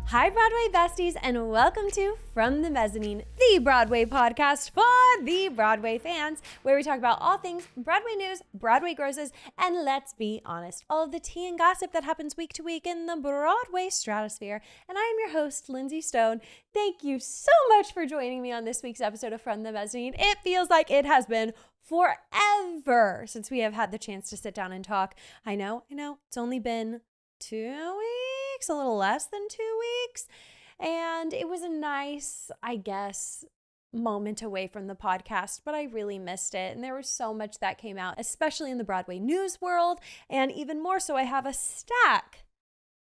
Hi, Broadway Besties, and welcome to From the Mezzanine, the Broadway podcast for the Broadway fans, where we talk about all things Broadway news, Broadway grosses, and let's be honest, all of the tea and gossip that happens week to week in the Broadway stratosphere. And I am your host, Lindsay Stone. Thank you so much for joining me on this week's episode of From the Mezzanine. It feels like it has been forever since we have had the chance to sit down and talk. I know, it's only been 2 weeks, a little less than 2 weeks. And it was a nice, I guess, moment away from the podcast, but I really missed it. And there was so much that came out, especially in the Broadway news world. And even more so, I have a stack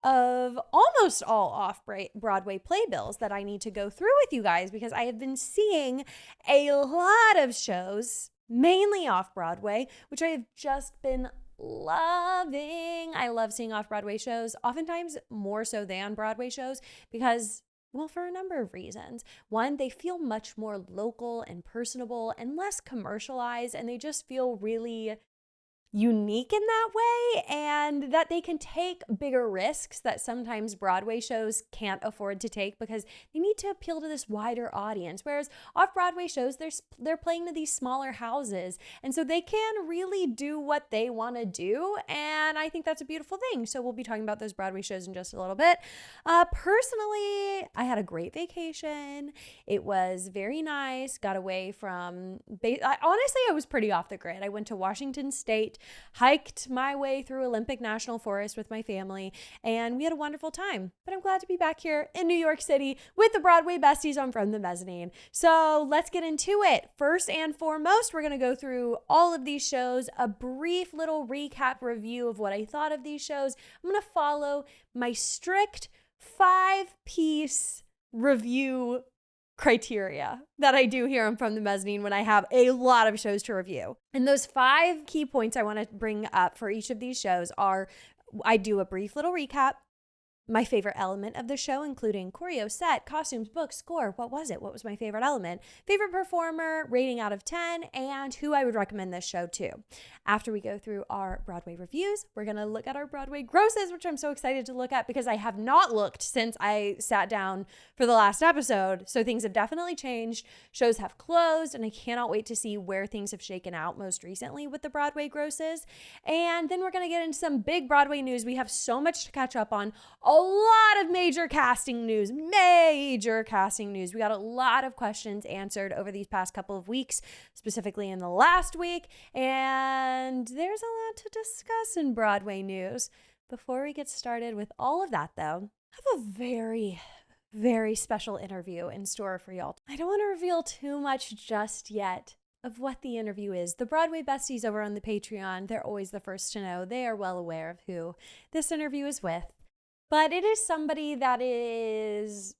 of almost all off-Broadway playbills that I need to go through with you guys, because I have been seeing a lot of shows, mainly off-Broadway, which I have just been loving. I love seeing off-Broadway shows, oftentimes more so than Broadway shows, because, well, for a number of reasons. One, they feel much more local and personable and less commercialized, and they just feel really unique in that way, and that they can take bigger risks that sometimes Broadway shows can't afford to take because they need to appeal to this wider audience. Whereas off-Broadway shows, they're playing to these smaller houses, and so they can really do what they want to do, and I think that's a beautiful thing. So we'll be talking about those Broadway shows in just a little bit. Personally, I had a great vacation. It was very nice. Got away from, honestly, I was pretty off the grid. I went to Washington State, hiked my way through Olympic National Forest with my family, and we had a wonderful time. But I'm glad to be back here in New York City with the Broadway Besties on From the Mezzanine. So let's get into it. First and foremost, we're going to go through all of these shows, a brief little recap review of what I thought of these shows. I'm going to follow my strict 5-piece review criteria that I do here on From the Mezzanine when I have a lot of shows to review. And those 5 key points I want to bring up for each of these shows are, I do a brief little recap, my favorite element of the show, including choreo, set, costumes, books, score. What was it? What was my favorite element? Favorite performer, rating out of 10, and who I would recommend this show to. After we go through our Broadway reviews, we're going to look at our Broadway grosses, which I'm so excited to look at because I have not looked since I sat down for the last episode. So things have definitely changed. Shows have closed, and I cannot wait to see where things have shaken out most recently with the Broadway grosses. And then we're going to get into some big Broadway news. We have so much to catch up on. A lot of major casting news. We got a lot of questions answered over these past couple of weeks, specifically in the last week, and there's a lot to discuss in Broadway news. Before we get started with all of that, though, I have a very, very special interview in store for y'all. I don't want to reveal too much just yet of what the interview is. The Broadway Besties over on the Patreon, they're always the first to know. They are well aware of who this interview is with. But it is somebody that is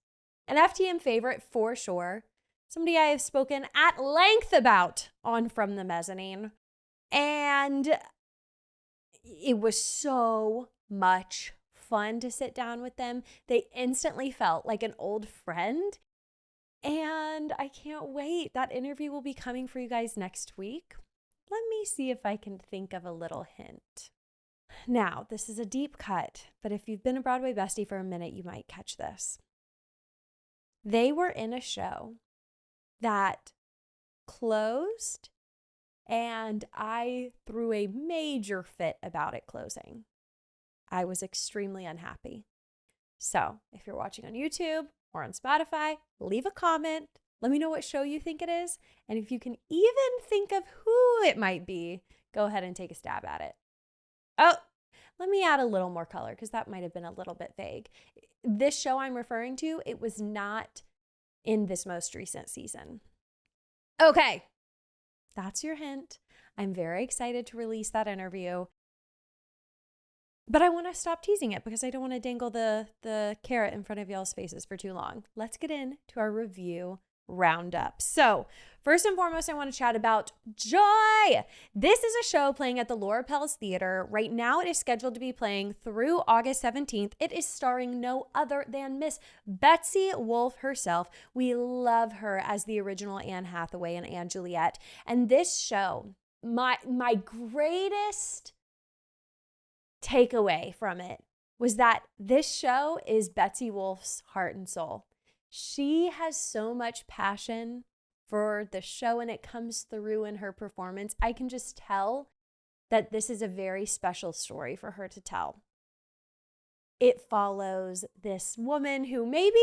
an FTM favorite for sure. Somebody I have spoken at length about on From the Mezzanine. And it was so much fun to sit down with them. They instantly felt like an old friend. And I can't wait. That interview will be coming for you guys next week. Let me see if I can think of a little hint. Now, this is a deep cut, but if you've been a Broadway bestie for a minute, you might catch this. They were in a show that closed, and I threw a major fit about it closing. I was extremely unhappy. So, if you're watching on YouTube or on Spotify, leave a comment. Let me know what show you think it is, and if you can even think of who it might be, go ahead and take a stab at it. Oh, let me add a little more color because that might have been a little bit vague. This show I'm referring to, it was not in this most recent season. Okay, that's your hint. I'm very excited to release that interview. But I want to stop teasing it because I don't want to dangle the carrot in front of y'all's faces for too long. Let's get into our review Roundup. So, first and foremost, I want to chat about Joy. This is a show playing at the Laura Pels Theater. Right now, it is scheduled to be playing through August 17th. It is starring no other than Miss Betsy Wolfe herself. We love her as the original Anne Hathaway and Anne Juliet. And this show, my greatest takeaway from it was that this show is Betsy Wolf's heart and soul. She has so much passion for the show, and it comes through in her performance. I can just tell that this is a very special story for her to tell. It follows this woman who maybe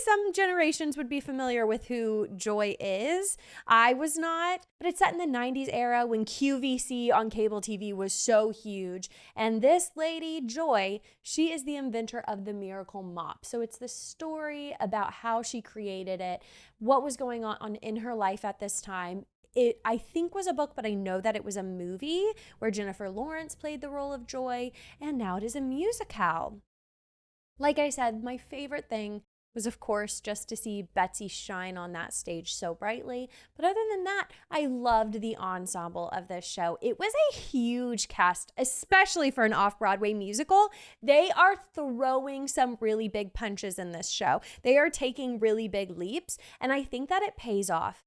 some generations would be familiar with who Joy is. I was not, but it's set in the 90s era when QVC on cable TV was so huge. And this lady, Joy, she is the inventor of the Miracle Mop. So it's the story about how she created it, what was going on in her life at this time. It, I think, was a book, but I know that it was a movie where Jennifer Lawrence played the role of Joy, and now it is a musical. Like I said, my favorite thing was, of course, just to see Betsy shine on that stage so brightly. But other than that, I loved the ensemble of this show. It was a huge cast, especially for an off-Broadway musical. They are throwing some really big punches in this show. They are taking really big leaps, and I think that it pays off.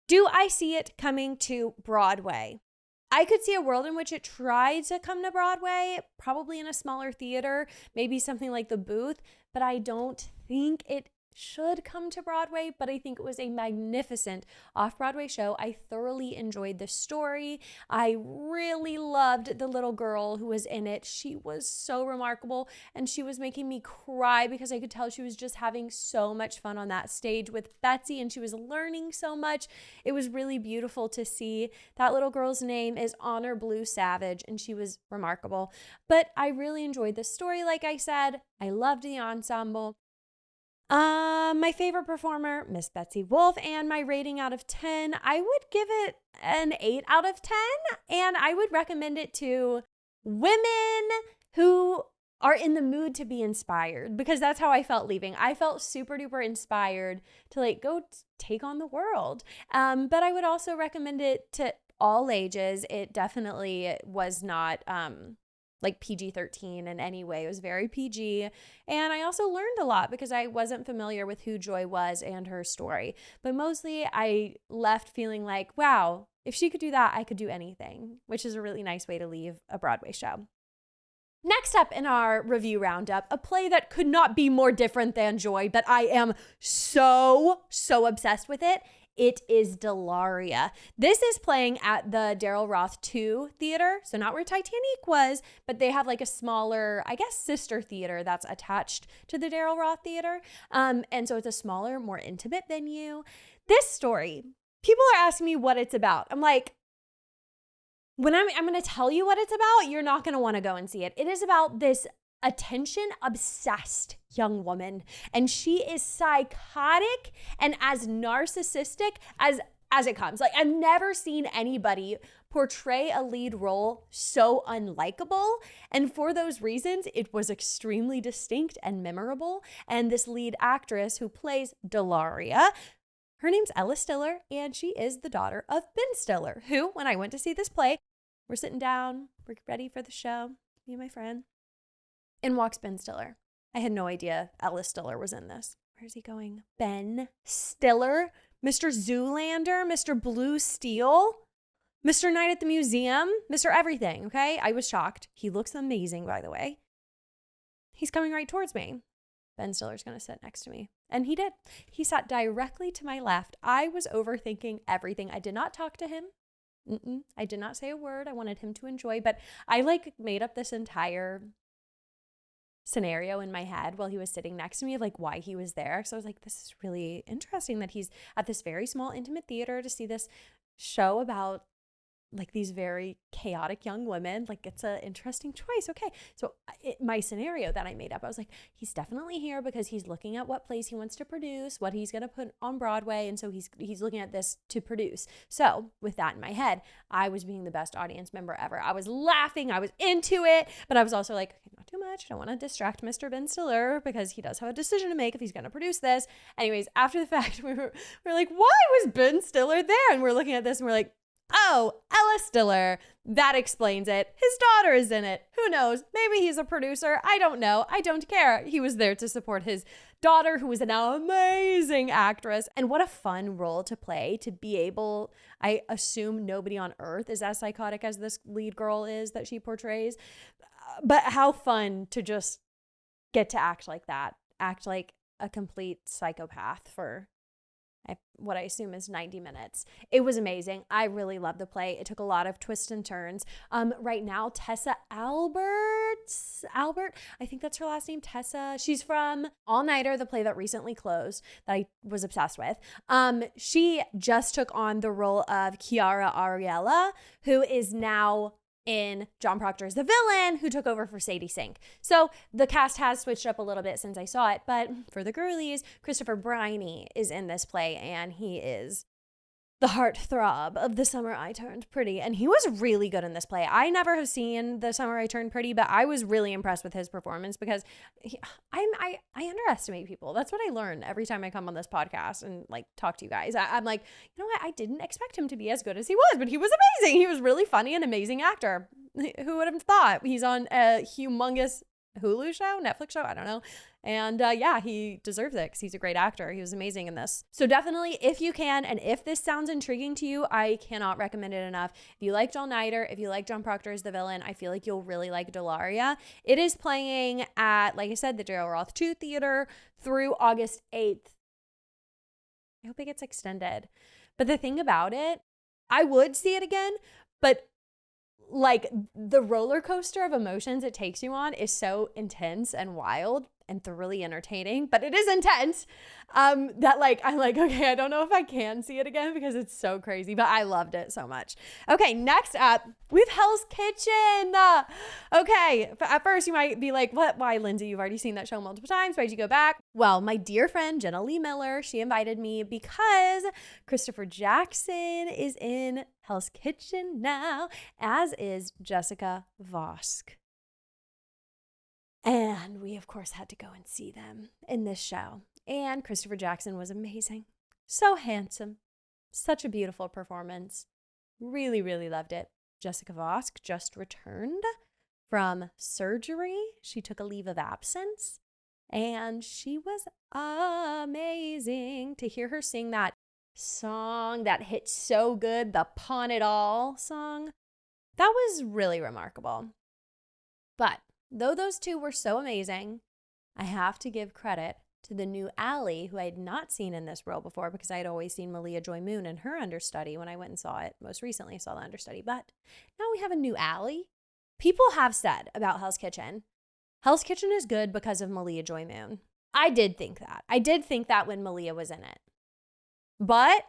Do I see it coming to Broadway? I could see a world in which it tried to come to Broadway, probably in a smaller theater, maybe something like The Booth, but I don't think it should come to Broadway, but I think it was a magnificent off-Broadway show. I thoroughly enjoyed the story. I really loved the little girl who was in it. She was so remarkable, and she was making me cry because I could tell she was just having so much fun on that stage with Betsy, and she was learning so much. It was really beautiful to see. That little girl's name is Honor Blue Savage, and she was remarkable. But I really enjoyed the story, like I said. I loved the ensemble. My favorite performer, Miss Betsy Wolf, and my rating out of 10, I would give it an 8 out of 10, and I would recommend it to women who are in the mood to be inspired, because that's how I felt leaving. I felt super duper inspired to go take on the world. But I would also recommend it to all ages. It definitely was not, PG-13 in any way. It was very PG. And I also learned a lot because I wasn't familiar with who Joy was and her story. But mostly I left feeling like, wow, if she could do that, I could do anything, which is a really nice way to leave a Broadway show. Next up in our review roundup, a play that could not be more different than Joy, but I am so obsessed with it. It is Dilaria. This is playing at the Daryl Roth 2 theater. So not where Titanic was, but they have a smaller, I guess, sister theater that's attached to the Daryl Roth theater. And so it's a smaller, more intimate venue. This story, people are asking me what it's about. I'm like, when I'm going to tell you what it's about, you're not going to want to go and see it. It is about this attention-obsessed young woman, and she is psychotic and as narcissistic as it comes. I've never seen anybody portray a lead role so unlikable, and for those reasons, it was extremely distinct and memorable. And this lead actress who plays Dilaria, her name's Ella Stiller, and she is the daughter of Ben Stiller, who, when I went to see this play, we're sitting down, we're ready for the show, me and my friend. In walks Ben Stiller. I had no idea Ella Stiller was in this. Where's he going? Ben Stiller? Mr. Zoolander? Mr. Blue Steel? Mr. Night at the Museum? Mr. Everything, okay? I was shocked. He looks amazing, by the way. He's coming right towards me. Ben Stiller's going to sit next to me. And he did. He sat directly to my left. I was overthinking everything. I did not talk to him. I did not say a word. I wanted him to enjoy, but I made up this entire scenario in my head while he was sitting next to me of why he was there. So I was like, this is really interesting that he's at this very small, intimate theater to see this show about these very chaotic young women. It's an interesting choice. Okay. So my scenario that I made up, I was like, he's definitely here because he's looking at what plays he wants to produce, what he's going to put on Broadway. And so he's looking at this to produce. So with that in my head, I was being the best audience member ever. I was laughing. I was into it, but I was also like, okay, not too much. I don't want to distract Mr. Ben Stiller because he does have a decision to make if he's going to produce this. Anyways, after the fact, we were like, why was Ben Stiller there? And we're looking at this and we're like, oh, Ella Stiller. That explains it. His daughter is in it. Who knows? Maybe he's a producer. I don't know. I don't care. He was there to support his daughter, who was an amazing actress. And what a fun role to play, to be able, I assume nobody on earth is as psychotic as this lead girl is that she portrays. But how fun to just get to act like that, act like a complete psychopath for what I assume is 90 minutes. It was amazing. I really loved the play. It took a lot of twists and turns. Right now, Tessa Albert, I think that's her last name, Tessa. She's from All Nighter, the play that recently closed that I was obsessed with. She just took on the role of Chiara Ariella, who is now in John Proctor's The Villain, who took over for Sadie Sink. So the cast has switched up a little bit since I saw it, but for the girlies, Christopher Briney is in this play, and he is the heartthrob of The Summer I Turned Pretty, and he was really good in this play. I never have seen The Summer I Turned Pretty, but I was really impressed with his performance because I underestimate people. That's what I learn every time I come on this podcast and like talk to you guys. I'm like, you know what? I didn't expect him to be as good as he was, but he was amazing. He was really funny and amazing actor. Who would have thought? He's on a humongous Hulu show, Netflix show, I don't know. And yeah, he deserves it because he's a great actor. He was amazing in this. So definitely, if you can, and if this sounds intriguing to you, I cannot recommend it enough. If you liked All Nighter, if you like John Proctor as The Villain, I feel like you'll really like Dilaria. It is playing at, like I said, the Daryl Roth 2 Theater through August 8th. I hope it gets extended. But the thing about it, I would see it again, but like the roller coaster of emotions it takes you on is so intense and wild and thoroughly entertaining, but it is intense, that like, I'm like, okay, I don't know if I can see it again because it's so crazy, but I loved it so much. Okay, next up, we have Hell's Kitchen. Okay, at first you might be like, what? Why, Lindsay? You've already seen that show multiple times. Why'd you go back? Well, my dear friend, Jenna Lee Miller, she invited me because Christopher Jackson is in Hell's Kitchen now, as is Jessica Vosk. And we, of course, had to go and see them in this show. And Christopher Jackson was amazing. So handsome. Such a beautiful performance. Really, really loved it. Jessica Vosk just returned from surgery. She took a leave of absence. And she was amazing. To hear her sing that song that hit so good, the Pawn It All song, that was really remarkable. But though those two were so amazing, I have to give credit to the new Allie, who I had not seen in this role before because I had always seen Malia Joy Moon in her understudy when I went and saw it. Most recently, I saw the understudy, but now we have a new Allie. People have said about Hell's Kitchen is good because of Malia Joy Moon. I did think that. I did think that when Malia was in it. But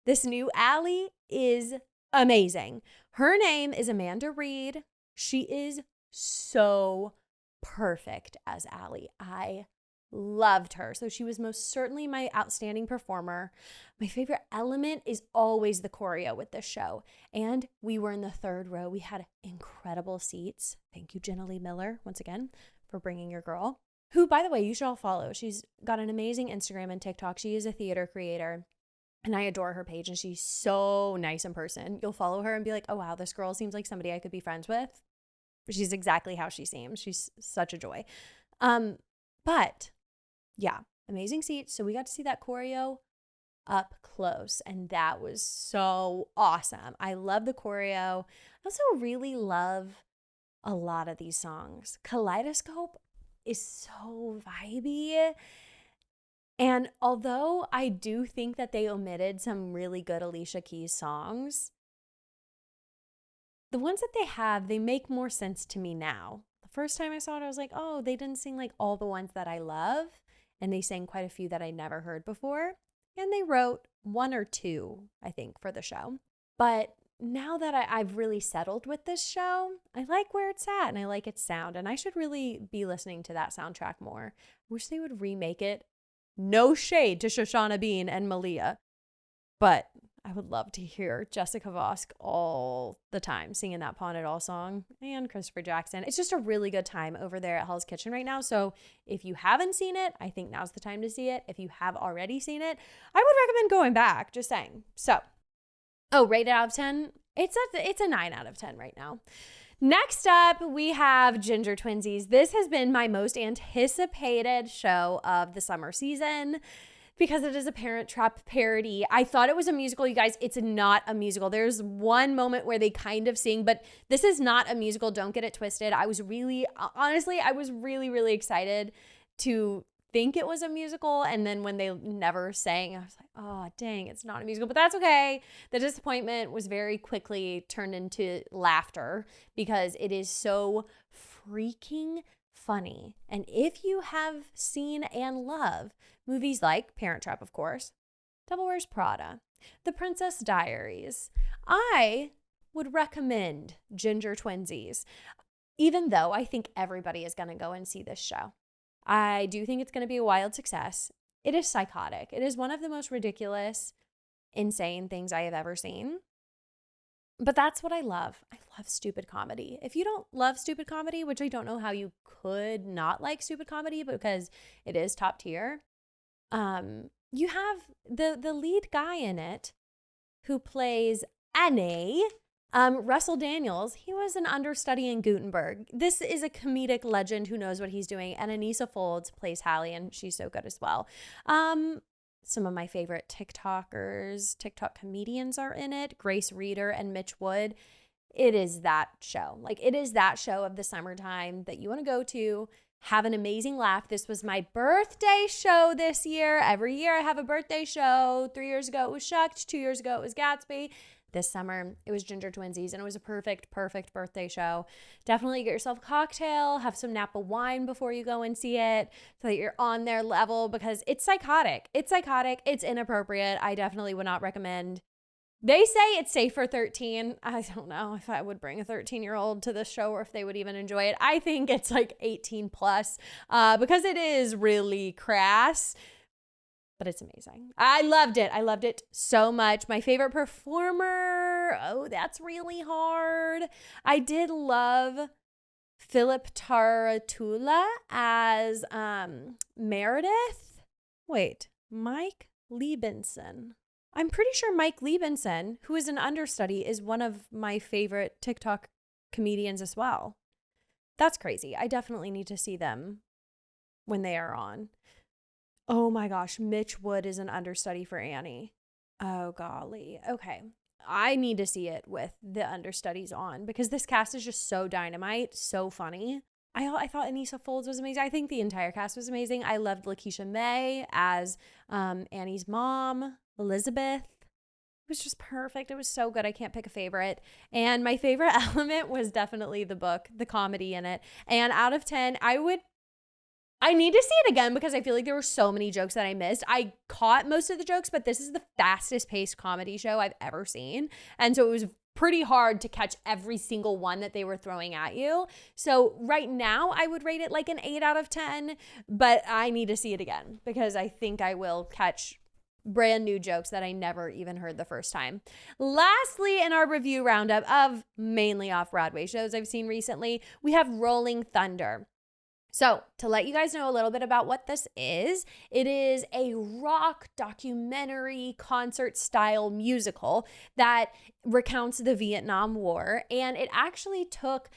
this new Allie is amazing. Her name is Amanda Reed. She is so perfect as Allie. I loved her. So she was most certainly my outstanding performer. My favorite element is always the choreo with this show. And we were in the third row. We had incredible seats. Thank you, Jenna Lee Miller, once again, for bringing your girl, who, by the way, you should all follow. She's got an amazing Instagram and TikTok. She is a theater creator. And I adore her page, and she's so nice in person. You'll follow her and be like, oh, wow, this girl seems like somebody I could be friends with. She's exactly how she seems. She's such a joy. But yeah, amazing seats. So we got to see that choreo up close, and that was so awesome. I love the choreo. I also really love a lot of these songs. Kaleidoscope is so vibey. And although I do think that they omitted some really good Alicia Keys songs, the ones that they have, they make more sense to me now. The first time I saw it, I was like, oh, they didn't sing like all the ones that I love. And they sang quite a few that I never heard before. And they wrote one or two, I think, for the show. But now that I've really settled with this show, I like where it's at and I like its sound. And I should really be listening to that soundtrack more. I wish they would remake it. No shade to Shoshana Bean and Malia, but I would love to hear Jessica Vosk all the time singing that Pawn It All song, and Christopher Jackson. It's just a really good time over there at Hell's Kitchen right now. So if you haven't seen it, I think now's the time to see it. If you have already seen it, I would recommend going back, just saying. So, rated out of 10? It's a 9 out of 10 right now. Next up, we have Ginger Twinsies. This has been my most anticipated show of the summer season. because it is a Parent Trap parody. I thought it was a musical, you guys. It's not a musical. There's one moment where they kind of sing, but this is not a musical. Don't get it twisted. I was really excited to think it was a musical, and then when they never sang, I was like, oh dang, it's not a musical. But that's okay. The disappointment was very quickly turned into laughter because it is so freaking funny. And if you have seen and love movies like Parent Trap, of course, Devil Wears Prada, The Princess Diaries, I would recommend Ginger Twinsies, even though I think everybody is going to go and see this show. I do think it's going to be a wild success. It is psychotic. It is one of the most ridiculous, insane things I have ever seen. But that's what I love. I love stupid comedy. If you don't love stupid comedy, which I don't know how you could not like stupid comedy, because it is top tier, you have the lead guy in it who plays Annie, Russell Daniels. He was an understudy in Gutenberg. This is a comedic legend who knows what he's doing. And Anissa Folds plays Hallie, and she's so good as well. Some of my favorite TikTok comedians are in it. Grace Reeder and Mitch Wood. It is that show. Like, it is that show of the summertime that you want to go to, have an amazing laugh. This was my birthday show this year. Every year I have a birthday show. 3 years ago it was Shucked. 2 years ago it was Gatsby. This summer it was Ginger Twinsies, and it was a perfect birthday show. Definitely get yourself a cocktail, have some Napa wine before you go and see it so that you're on their level, because it's psychotic. It's inappropriate. I definitely would not recommend. They say it's safe for 13. I don't know if I would bring a 13-year-old to this show or if they would even enjoy it. I think it's like 18 plus because it is really crass. But it's amazing. I loved it so much. My favorite performer, oh, that's really hard. I did love Philip Taratula as Meredith. Wait, Mike Liebenson. I'm pretty sure Mike Liebenson, who is an understudy, is one of my favorite TikTok comedians as well. That's crazy. I definitely need to see them when they are on. Oh my gosh, Mitch Wood is an understudy for Annie. Oh golly. Okay. I need to see it with the understudies on, because this cast is just so dynamite, so funny. I thought Anissa Folds was amazing. I think the entire cast was amazing. I loved Lakeisha May as Annie's mom, Elizabeth. It was just perfect. It was so good. I can't pick a favorite. And my favorite element was definitely the book, the comedy in it. And out of 10, I need to see it again because I feel like there were so many jokes that I missed. I caught most of the jokes, but this is the fastest paced comedy show I've ever seen. And so it was pretty hard to catch every single one that they were throwing at you. So right now I would rate it like an 8 out of 10, but I need to see it again because I think I will catch brand new jokes that I never even heard the first time. Lastly, in our review roundup of mainly off-Broadway shows I've seen recently, we have Rolling Thunder. So to let you guys know a little bit about what this is, it is a rock documentary concert style musical that recounts the Vietnam War. And it actually took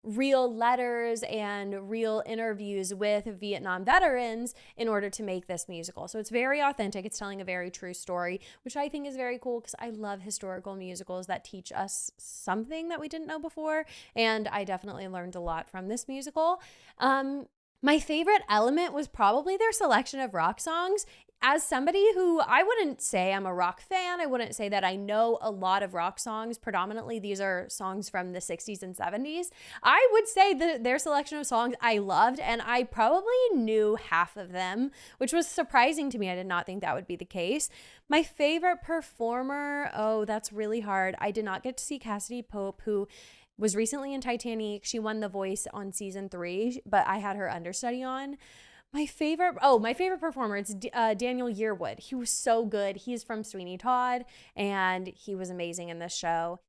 real letters and real interviews with Vietnam veterans in order to make this musical. So it's very authentic. It's telling a very true story, which I think is very cool because I love historical musicals that teach us something that we didn't know before. And I definitely learned a lot from this musical. My favorite element was probably their selection of rock songs. As somebody who, I wouldn't say I'm a rock fan, I wouldn't say that I know a lot of rock songs. Predominantly, these are songs from the 60s and 70s. I would say that their selection of songs I loved, and I probably knew half of them, which was surprising to me. I did not think that would be the case. My favorite performer, oh, that's really hard. I did not get to see Cassidy Pope, who was recently in Titanic. She won The Voice on season 3, but I had her understudy on. My favorite performer, it's Daniel Yearwood. He was so good. He's from Sweeney Todd, and he was amazing in this show.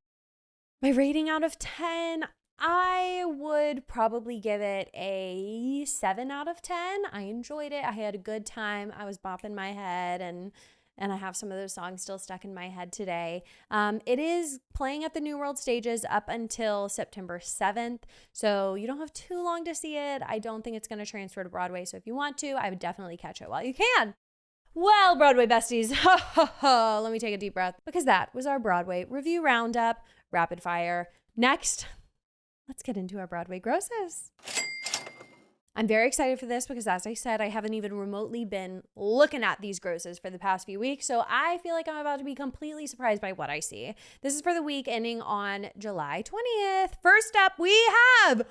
My rating out of 10, I would probably give it a 7 out of 10. I enjoyed it. I had a good time. I was bopping my head, and I have some of those songs still stuck in my head today. It is playing at the New World Stages up until September 7th, so you don't have too long to see it. I don't think it's going to transfer to Broadway, so if you want to, I would definitely catch it while you can. Well, Broadway Besties, let me take a deep breath because that was our Broadway review roundup, rapid fire. Next, let's get into our Broadway grosses. I'm very excited for this because, as I said, I haven't even remotely been looking at these grosses for the past few weeks, so I feel like I'm about to be completely surprised by what I see. This is for the week ending on July 20th. First up, we have...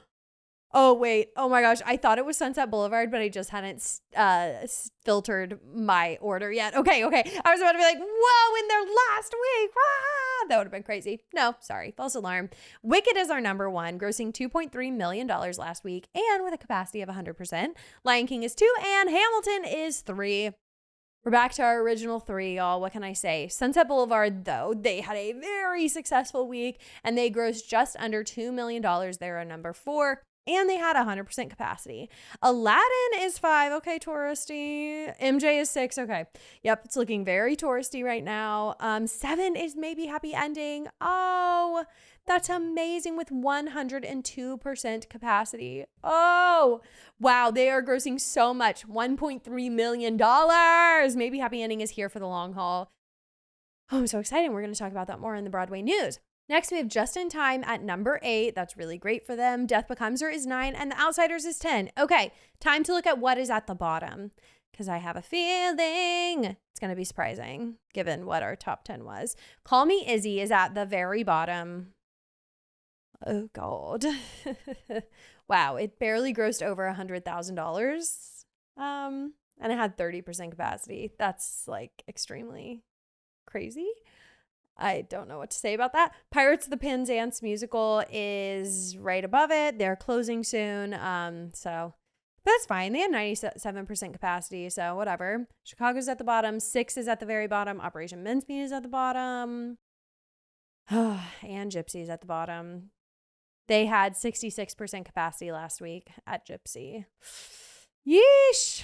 Oh, wait. Oh, my gosh. I thought it was Sunset Boulevard, but I just hadn't filtered my order yet. Okay. I was about to be like, whoa, in their last week. Ah, that would have been crazy. No, sorry. False alarm. Wicked is our number one, grossing $2.3 million last week and with a capacity of 100%. Lion King is 2 and Hamilton is 3. We're back to our original 3, y'all. What can I say? Sunset Boulevard, though, they had a very successful week and they grossed just under $2 million. They're a number 4. And they had 100% capacity. Aladdin is 5. Okay, touristy. MJ is 6. Okay. Yep, it's looking very touristy right now. 7 is maybe Happy Ending. Oh, that's amazing with 102% capacity. Oh, wow. They are grossing so much. $1.3 million. Maybe Happy Ending is here for the long haul. Oh, I'm so excited. We're going to talk about that more in the Broadway news. Next, we have Just in Time at number 8. That's really great for them. Death Becomes Her is 9, and The Outsiders is 10. Okay, time to look at what is at the bottom, because I have a feeling it's going to be surprising, given what our top 10 was. Call Me Izzy is at the very bottom. Oh, God. Wow, it barely grossed over $100,000, and it had 30% capacity. That's, like, extremely crazy. I don't know what to say about that. Pirates of the Penzance musical is right above it. They're closing soon. So that's fine. They had 97% capacity, so whatever. Chicago's at the bottom. 6 is at the very bottom. Operation Mincemeat is at the bottom. And Gypsy is at the bottom. They had 66% capacity last week at Gypsy. Yeesh.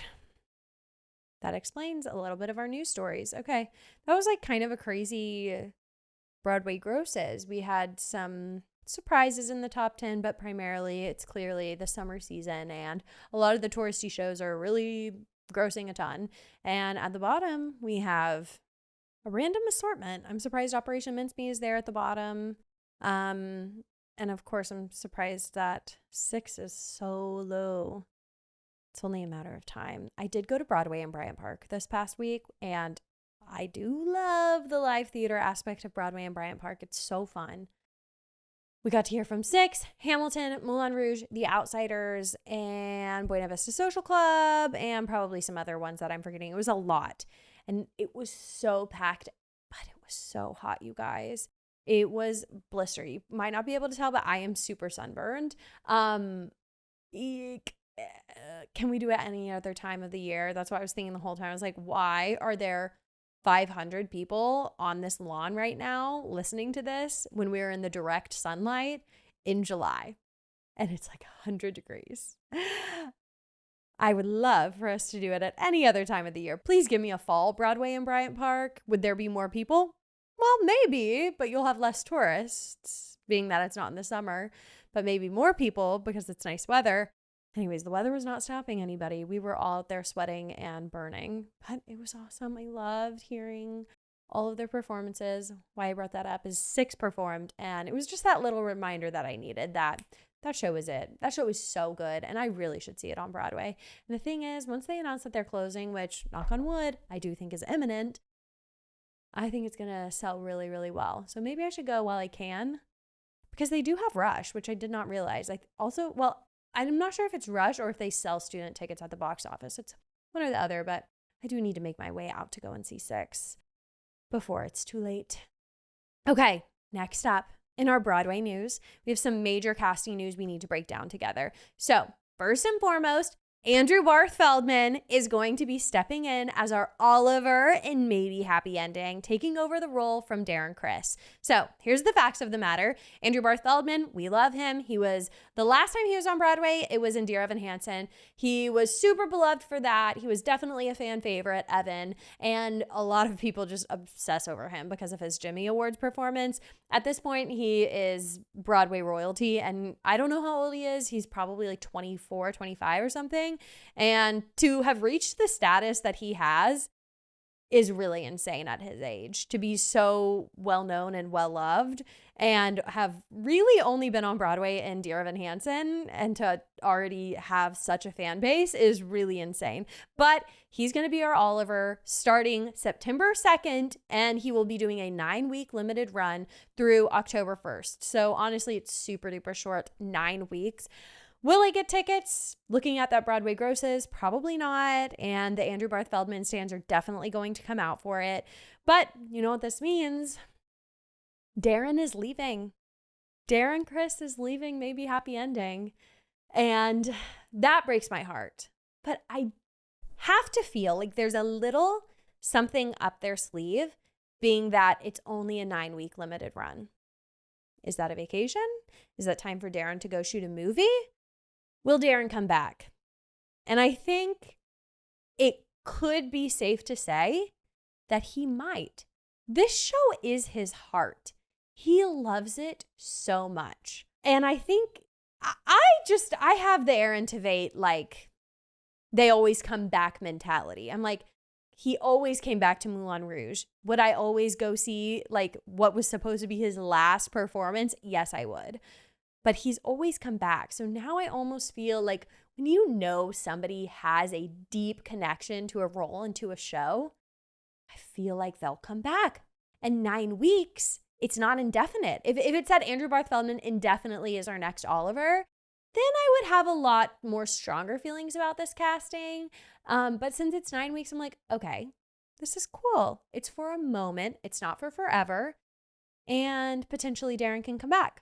That explains a little bit of our news stories. Okay. That was like kind of a crazy Broadway grosses. We had some surprises in the top 10, but primarily it's clearly the summer season and a lot of the touristy shows are really grossing a ton. And at the bottom, we have a random assortment. I'm surprised Operation Mincemeat is there at the bottom. And of course, I'm surprised that 6 is so low. It's only a matter of time. I did go to Broadway in Bryant Park this past week, and I do love the live theater aspect of Broadway in Bryant Park. It's so fun. We got to hear from 6, Hamilton, Moulin Rouge, The Outsiders, and Buena Vista Social Club, and probably some other ones that I'm forgetting. It was a lot, and it was so packed, but it was so hot, you guys. It was blister. You might not be able to tell, but I am super sunburned. Eek. Can we do it any other time of the year? That's what I was thinking the whole time. I was like, why are there 500 people on this lawn right now listening to this when we're in the direct sunlight in July and it's like 100 degrees? I would love for us to do it at any other time of the year. Please give me a fall Broadway in Bryant Park. Would there be more people? Well, maybe, but you'll have less tourists, being that it's not in the summer, but maybe more people because it's nice weather. Anyways, the weather was not stopping anybody. We were all out there sweating and burning, but it was awesome. I loved hearing all of their performances. Why I brought that up is 6 performed, and it was just that little reminder that I needed that show was it. That show was so good, and I really should see it on Broadway. And the thing is, once they announce that they're closing, which, knock on wood, I do think is imminent, I think it's going to sell really, really well. So maybe I should go while I can, because they do have Rush, which I did not realize. Like, also, well, I'm not sure if it's Rush or if they sell student tickets at the box office. It's one or the other, but I do need to make my way out to go and see 6 before it's too late. Okay, next up in our Broadway news, we have some major casting news we need to break down together. So, first and foremost, Andrew Barth Feldman is going to be stepping in as our Oliver in Maybe Happy Ending, taking over the role from Darren Criss. So here's the facts of the matter. Andrew Barth Feldman, we love him. The last time he was on Broadway, it was in Dear Evan Hansen. He was super beloved for that. He was definitely a fan favorite, Evan, and a lot of people just obsess over him because of his Jimmy Awards performance. At this point, he is Broadway royalty, and I don't know how old he is. He's probably like 24, 25 or something. And to have reached the status that he has is really insane at his age, to be so well known and well loved and have really only been on Broadway in Dear Evan Hansen, and to already have such a fan base is really insane. But he's going to be our Oliver starting September 2nd, and he will be doing a 9-week limited run through October 1st. So honestly, it's super duper short, 9 weeks. Will I get tickets? Looking at that Broadway grosses, probably not. And the Andrew Barth Feldman stands are definitely going to come out for it. But you know what this means? Darren is leaving. Darren Criss is leaving, maybe happy ending. And that breaks my heart. But I have to feel like there's a little something up their sleeve, being that it's only a 9-week limited run. Is that a vacation? Is that time for Darren to go shoot a movie? Will Darren come back? And I think it could be safe to say that he might. This show is his heart. He loves it so much. And I think I have the Aaron Tveit, like, they always come back mentality. I'm like, he always came back to Moulin Rouge. Would I always go see like what was supposed to be his last performance? Yes, I would. But he's always come back. So now I almost feel like when you know somebody has a deep connection to a role and to a show, I feel like they'll come back. And 9 weeks, it's not indefinite. If it said Andrew Barth Feldman indefinitely is our next Oliver, then I would have a lot more stronger feelings about this casting. But since it's 9 weeks, I'm like, okay, this is cool. It's for a moment. It's not for forever. And potentially Darren can come back.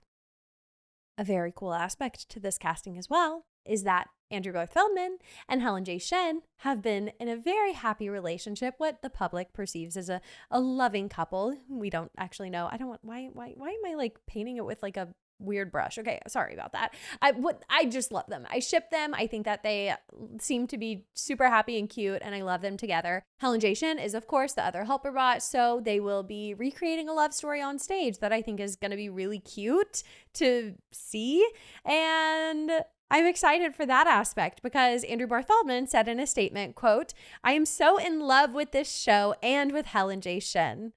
A very cool aspect to this casting as well is that Andrew Barth Feldman and Helen J. Shen have been in a very happy relationship, what the public perceives as a loving couple. We don't actually know. Why am I like painting it with like a weird brush? Okay, sorry about that. I just love them. I ship them. I think that they seem to be super happy and cute, and I love them together. Helen J. Shen is, of course, the other helper bot, so they will be recreating a love story on stage that I think is going to be really cute to see, and I'm excited for that aspect because Andrew Barth Feldman said in a statement, quote, "I am so in love with this show and with Helen J. Shen."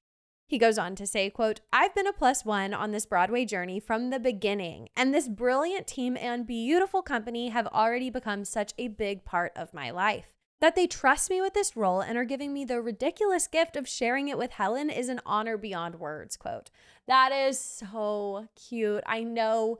He goes on to say, quote, "I've been a +1 on this Broadway journey from the beginning, and this brilliant team and beautiful company have already become such a big part of my life. That they trust me with this role and are giving me the ridiculous gift of sharing it with Helen is an honor beyond words," quote. That is so cute. I know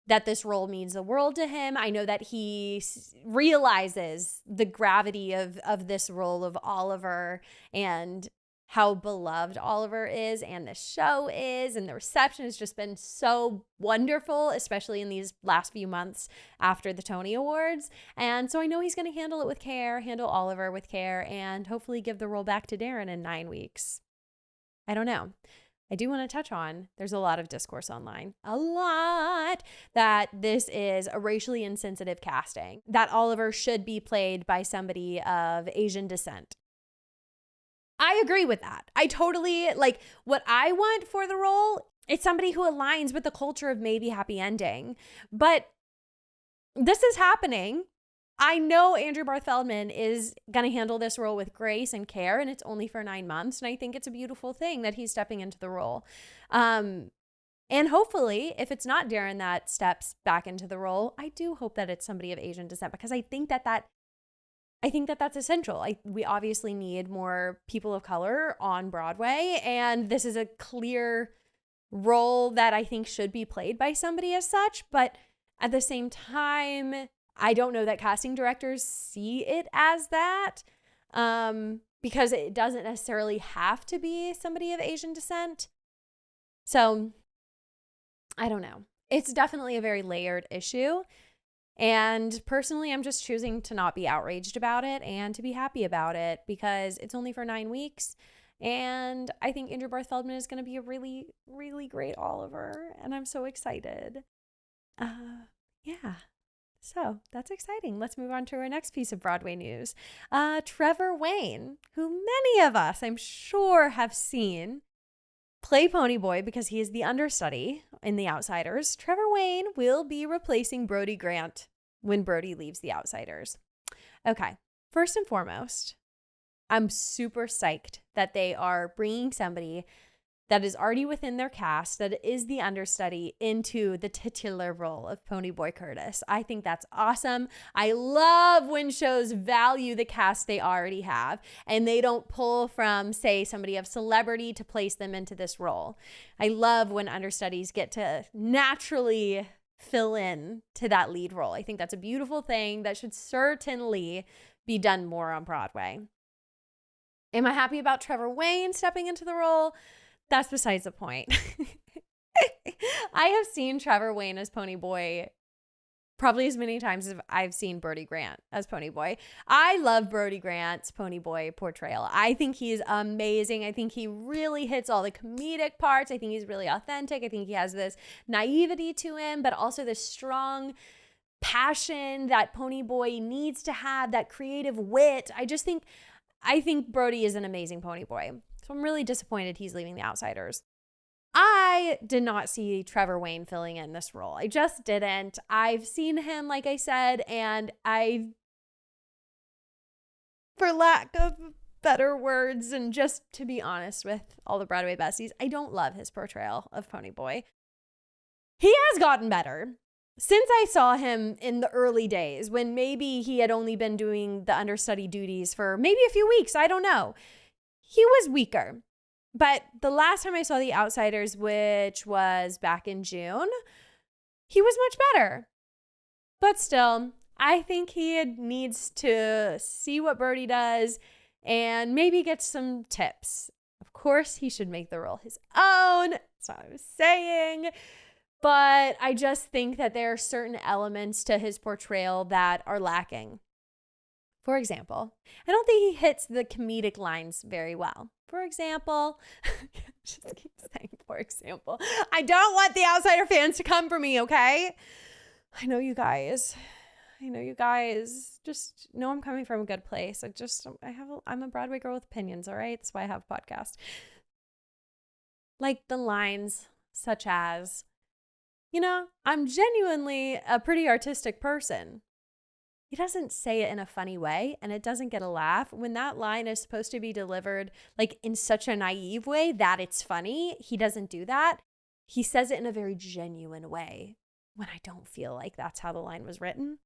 that this role means the world to him. I know that he realizes the gravity of this role of Oliver and how beloved Oliver is and the show is, and the reception has just been so wonderful, especially in these last few months after the Tony Awards. And so I know he's going to handle it with care, handle Oliver with care, and hopefully give the role back to Darren in 9 weeks. I don't know. I do want to touch on, there's a lot of discourse online, a lot, that this is a racially insensitive casting, that Oliver should be played by somebody of Asian descent. I agree with that. I totally, like, what I want for the role, it's somebody who aligns with the culture of maybe happy ending. But this is happening. I know Andrew Barth Feldman is going to handle this role with grace and care, and it's only for 9 months. And I think it's a beautiful thing that he's stepping into the role. And hopefully, if it's not Darren that steps back into the role, I do hope that it's somebody of Asian descent, because I think that's essential. We obviously need more people of color on Broadway, and this is a clear role that I think should be played by somebody as such. But at the same time, I don't know that casting directors see it as that, because it doesn't necessarily have to be somebody of Asian descent. So I don't know. It's definitely a very layered issue. And personally, I'm just choosing to not be outraged about it and to be happy about it, because it's only for 9 weeks. And I think Andrew Barth Feldman is going to be a really, really great Oliver. And I'm so excited. Yeah. So that's exciting. Let's move on to our next piece of Broadway news. Trevor Wayne, who many of us, I'm sure, have seen play Ponyboy because he is the understudy in The Outsiders. Trevor Wayne will be replacing Brody Grant when Brody leaves The Outsiders. Okay, first and foremost, I'm super psyched that they are bringing somebody that is already within their cast, that is the understudy, into the titular role of Ponyboy Curtis. I think that's awesome. I love when shows value the cast they already have and they don't pull from, say, somebody of celebrity to place them into this role. I love when understudies get to naturally fill in to that lead role. I think that's a beautiful thing that should certainly be done more on Broadway. Am I happy about Trevor Wayne stepping into the role? That's besides the point. I have seen Trevor Wayne as Ponyboy probably as many times as I've seen Brody Grant as Ponyboy. I love Brody Grant's Ponyboy portrayal. I think he's amazing. I think he really hits all the comedic parts. I think he's really authentic. I think he has this naivety to him, but also this strong passion that Ponyboy needs to have, that creative wit. I think Brody is an amazing Ponyboy. So I'm really disappointed he's leaving The Outsiders. I did not see Trevor Wayne filling in this role. I just didn't. I've seen him, like I said, and for lack of better words, and just to be honest with all the Broadway besties, I don't love his portrayal of Ponyboy. He has gotten better. Since I saw him in the early days, when maybe he had only been doing the understudy duties for maybe a few weeks, I don't know. He was weaker. But the last time I saw The Outsiders, which was back in June, he was much better. But still, I think he needs to see what Brody does and maybe get some tips. Of course, he should make the role his own. That's what I was saying. But I just think that there are certain elements to his portrayal that are lacking. For example, I don't think he hits the comedic lines very well. For example, just keep saying, for example, I don't want The Outsider fans to come for me, okay? I know you guys just know I'm coming from a good place. I'm a Broadway girl with opinions, all right? That's why I have a podcast. Like the lines such as, I'm genuinely a pretty artistic person. He doesn't say it in a funny way, and it doesn't get a laugh. When that line is supposed to be delivered like in such a naive way that it's funny, he doesn't do that. He says it in a very genuine way when I don't feel like that's how the line was written.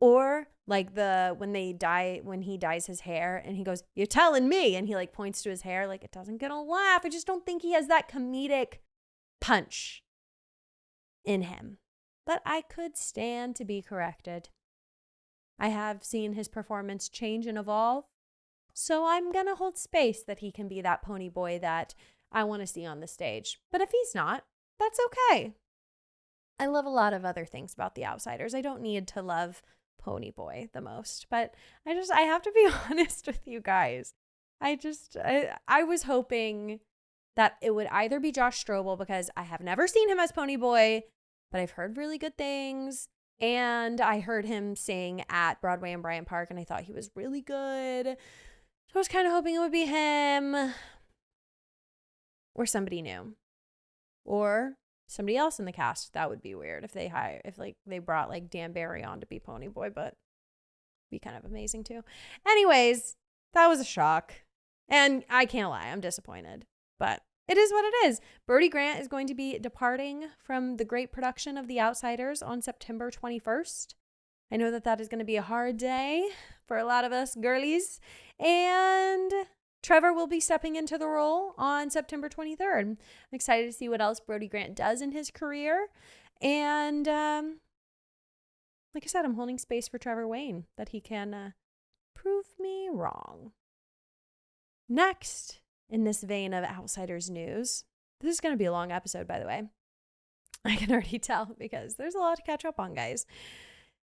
Or like when he dyes his hair and he goes, "You're telling me," and he like points to his hair, like it doesn't get a laugh. I just don't think he has that comedic punch in him. But I could stand to be corrected. I have seen his performance change and evolve, so I'm going to hold space that he can be that Ponyboy that I want to see on the stage. But if he's not, that's okay. I love a lot of other things about The Outsiders. I don't need to love Ponyboy the most, but I have to be honest with you guys. I was hoping that it would either be Josh Strobel, because I have never seen him as Ponyboy, but I've heard really good things. And I heard him sing at Broadway and Bryant Park, and I thought he was really good. So I was kind of hoping it would be him or somebody new or somebody else in the cast. That would be weird if they brought like Dan Barry on to be Ponyboy, but it'd be kind of amazing too. Anyways, that was a shock. And I can't lie, I'm disappointed, but it is what it is. Brody Grant is going to be departing from the great production of The Outsiders on September 21st. I know that is going to be a hard day for a lot of us girlies. And Trevor will be stepping into the role on September 23rd. I'm excited to see what else Brody Grant does in his career. And like I said, I'm holding space for Trevor Wayne, that he can prove me wrong. Next, in this vein of Outsiders news, this is going to be a long episode, by the way. I can already tell because there's a lot to catch up on, guys.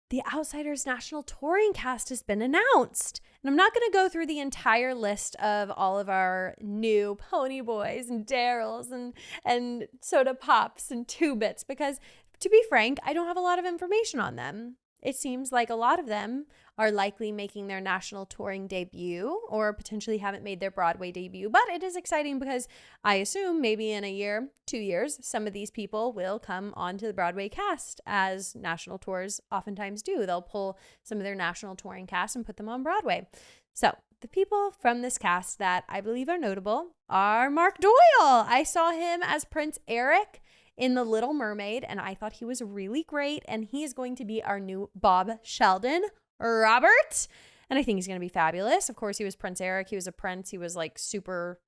The Outsiders national touring cast has been announced. And I'm not going to go through the entire list of all of our new Ponyboys and Daryls and Soda Pops and Two Bits because, to be frank, I don't have a lot of information on them. It seems like a lot of them are likely making their national touring debut or potentially haven't made their Broadway debut. But it is exciting because I assume maybe in a year, 2 years, some of these people will come onto the Broadway cast, as national tours oftentimes do. They'll pull some of their national touring cast and put them on Broadway. So the people from this cast that I believe are notable are Mark Doyle. I saw him as Prince Eric in The Little Mermaid, and I thought he was really great, and he is going to be our new Bob Sheldon Robert, and I think he's going to be fabulous. Of course, he was Prince Eric. He was a prince. He was like super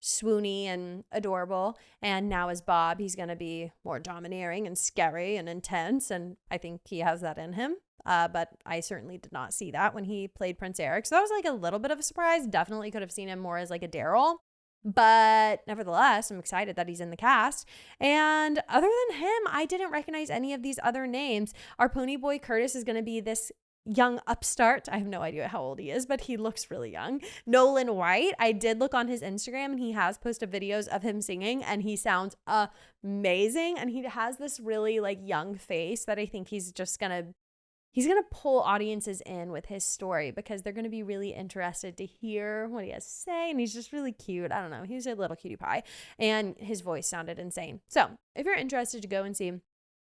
swoony and adorable, and now as Bob, he's going to be more domineering and scary and intense, and I think he has that in him. But I certainly did not see that when he played Prince Eric, so that was like a little bit of a surprise. Definitely could have seen him more as like a Daryl. But nevertheless, I'm excited that he's in the cast. And other than him, I didn't recognize any of these other names. Our pony boy Curtis is going to be this young upstart. I have no idea how old he is, but he looks really young. Nolan White, I did look on his Instagram and he has posted videos of him singing and he sounds amazing. And he has this really like young face that I think he's going to pull audiences in with his story because they're going to be really interested to hear what he has to say. And he's just really cute. I don't know. He's a little cutie pie and his voice sounded insane. So if you're interested to go and see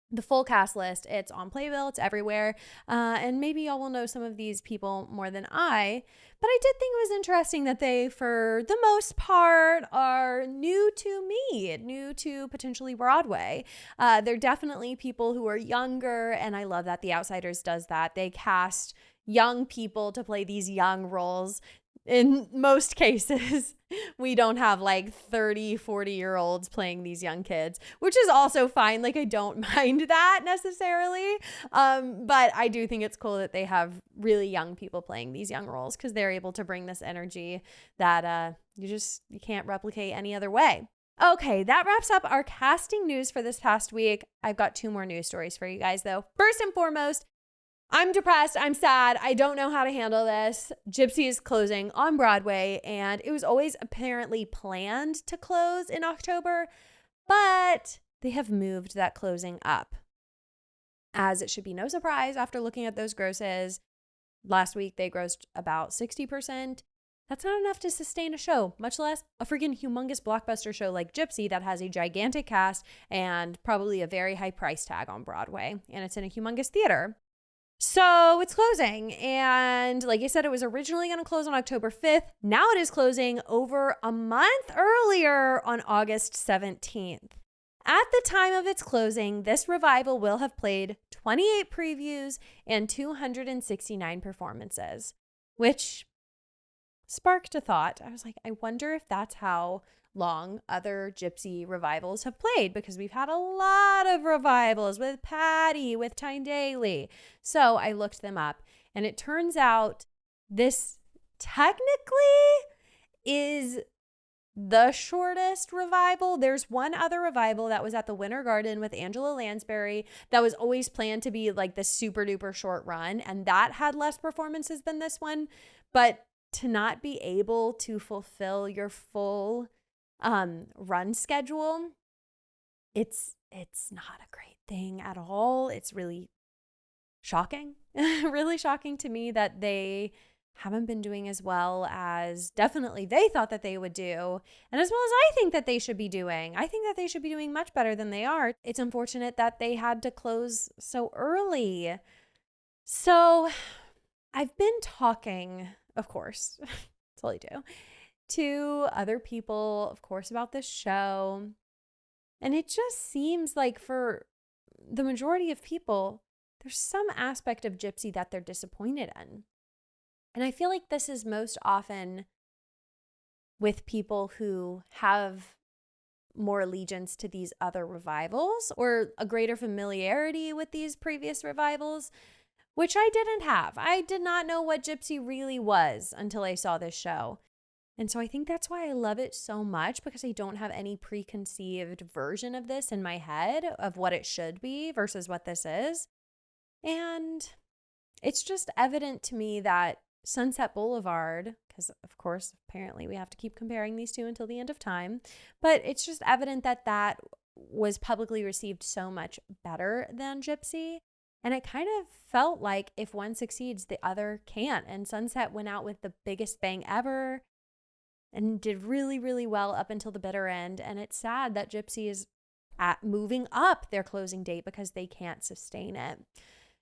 the full cast list, it's on Playbill, it's everywhere. And maybe y'all will know some of these people more than I. But I did think it was interesting that they, for the most part, are new to me, new to potentially Broadway. They're definitely people who are younger, and I love that The Outsiders does that. They cast young people to play these young roles. In most cases, we don't have like 30, 40-year-olds playing these young kids, which is also fine. Like, I don't mind that necessarily. But I do think it's cool that they have really young people playing these young roles because they're able to bring this energy that you can't replicate any other way. Okay, that wraps up our casting news for this past week. I've got 2 more news stories for you guys, though. First and foremost, I'm depressed. I'm sad. I don't know how to handle this. Gypsy is closing on Broadway, and it was always apparently planned to close in October, but they have moved that closing up. As it should be no surprise after looking at those grosses. Last week, they grossed about 60%. That's not enough to sustain a show, much less a freaking humongous blockbuster show like Gypsy that has a gigantic cast and probably a very high price tag on Broadway, and it's in a humongous theater. So it's closing, and like I said, it was originally going to close on October 5th. Now it is closing over a month earlier on August 17th. At the time of its closing, this revival will have played 28 previews and 269 performances, which sparked a thought. I was like, I wonder if that's how long other Gypsy revivals have played, because we've had a lot of revivals with Patty, with Tyne Daly. So I looked them up, and it turns out this technically is the shortest revival. There's one other revival that was at the Winter Garden with Angela Lansbury that was always planned to be like the super duper short run, and that had less performances than this one. But to not be able to fulfill your full run schedule, it's not a great thing at all. It's really shocking, really shocking to me that they haven't been doing as well as definitely they thought that they would do, and as well as I think that they should be doing. I think that they should be doing much better than they are. It's unfortunate that they had to close so early. So I've been talking, of course, that's all I do, to other people, of course, about this show. And it just seems like for the majority of people, there's some aspect of Gypsy that they're disappointed in. And I feel like this is most often with people who have more allegiance to these other revivals or a greater familiarity with these previous revivals, which I didn't have. I did not know what Gypsy really was until I saw this show. And so I think that's why I love it so much, because I don't have any preconceived version of this in my head of what it should be versus what this is. And it's just evident to me that Sunset Boulevard, because of course, apparently we have to keep comparing these two until the end of time, but it's just evident that that was publicly received so much better than Gypsy. And it kind of felt like if one succeeds, the other can't. And Sunset went out with the biggest bang ever and did really, really well up until the bitter end. And it's sad that Gypsy is moving up their closing date because they can't sustain it.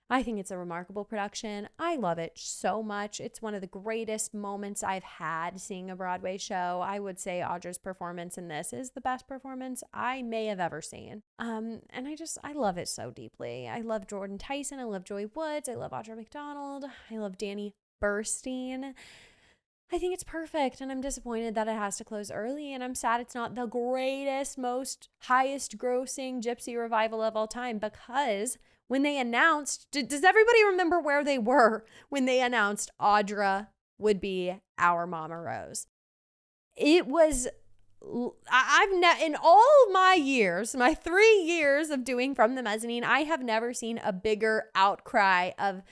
I think it's a remarkable production. I love it so much. It's one of the greatest moments I've had seeing a Broadway show. I would say Audra's performance in this is the best performance I may have ever seen. And I love it so deeply. I love Jordan Tyson. I love Joy Woods. I love Audra McDonald. I love Danny Burstein. I think it's perfect, and I'm disappointed that it has to close early, and I'm sad it's not the greatest, most highest grossing Gypsy revival of all time, because when they announced, does everybody remember where they were when they announced Audra would be our Mama Rose? It was, in all my years, my 3 years of doing From the Mezzanine, I have never seen a bigger outcry of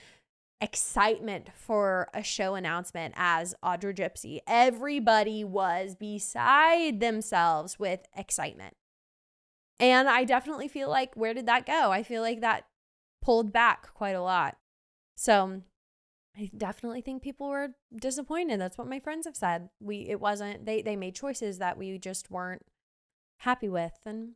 excitement for a show announcement as Audra Gypsy. Everybody was beside themselves with excitement. And I definitely feel like, where did that go? I feel like that pulled back quite a lot. So I definitely think people were disappointed. That's what my friends have said. They made choices that we just weren't happy with. And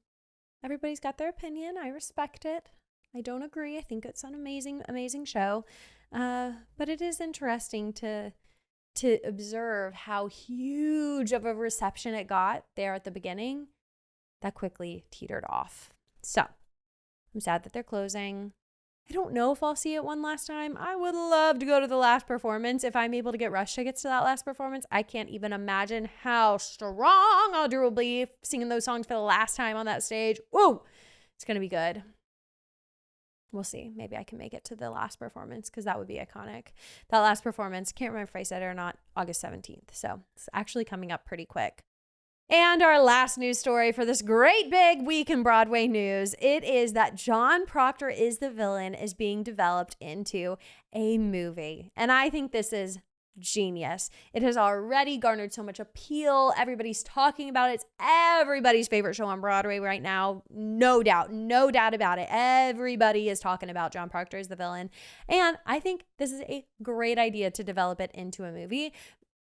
everybody's got their opinion. I respect it. I don't agree. I think it's an amazing, amazing show. But it is interesting to observe how huge of a reception it got there at the beginning that quickly teetered off. So I'm sad that they're closing. I don't know if I'll see it one last time. I would love to go to the last performance. If I'm able to get rush tickets to that last performance, I can't even imagine how strong Audra will be singing those songs for the last time on that stage. Whoa, it's going to be good. We'll see. Maybe I can make it to the last performance because that would be iconic. That last performance, can't remember if I said it or not, August 17th. So it's actually coming up pretty quick. And our last news story for this great big week in Broadway news, it is that John Proctor is the Villain is being developed into a movie. And I think this is genius. It has already garnered so much appeal. Everybody's talking about it. It's everybody's favorite show on Broadway right now. No doubt about it. Everybody is talking about John Proctor as the Villain. And I think this is a great idea to develop it into a movie.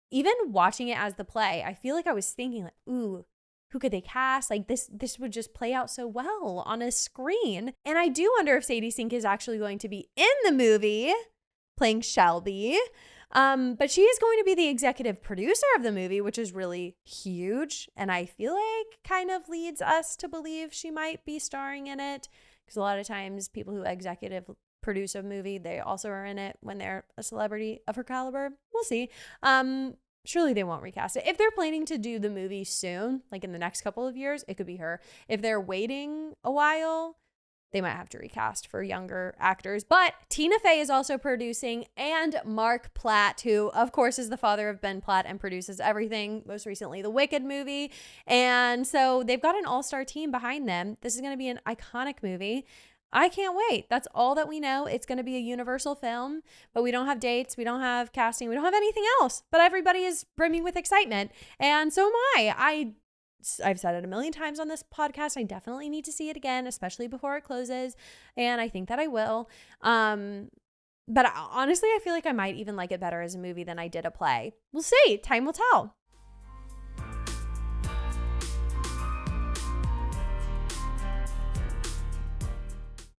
Even watching it as the play, I feel like I was thinking like, ooh, who could they cast? Like this would just play out so well on a screen. And I do wonder if Sadie Sink is actually going to be in the movie playing Shelby. But she is going to be the executive producer of the movie, which is really huge. And I feel like kind of leads us to believe she might be starring in it. Because a lot of times people who executive produce a movie, they also are in it when they're a celebrity of her caliber. We'll see. Surely they won't recast it. If they're planning to do the movie soon, like in the next couple of years, it could be her. If they're waiting a while, they might have to recast for younger actors. But Tina Fey is also producing, and Mark Platt, who of course is the father of Ben Platt and produces everything, most recently the Wicked movie. And so they've got an all-star team behind them. This is going to be an iconic movie. I can't wait. That's all that we know. It's going to be a Universal film, but we don't have dates. We don't have casting. We don't have anything else, but everybody is brimming with excitement. And so am I. I've said it a million times on this podcast. I definitely need to see it again, especially before it closes. And I think that I will. But honestly, I feel like I might even like it better as a movie than I did a play. We'll see. Time will tell.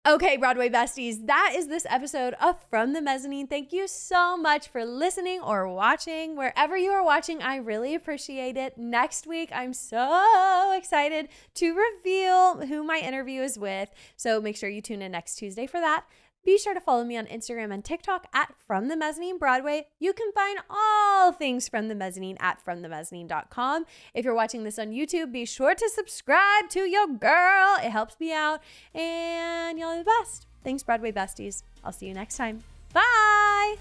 Okay, Broadway Besties, that is this episode of From the Mezzanine. Thank you so much for listening or watching. Wherever you are watching, I really appreciate it. Next week, I'm so excited to reveal who my interview is with. So make sure you tune in next Tuesday for that. Be sure to follow me on Instagram and TikTok at From the Mezzanine Broadway. You can find all things From the Mezzanine at FromTheMezzanine.com. If you're watching this on YouTube, be sure to subscribe to your girl. It helps me out. And y'all are the best. Thanks, Broadway Besties. I'll see you next time. Bye.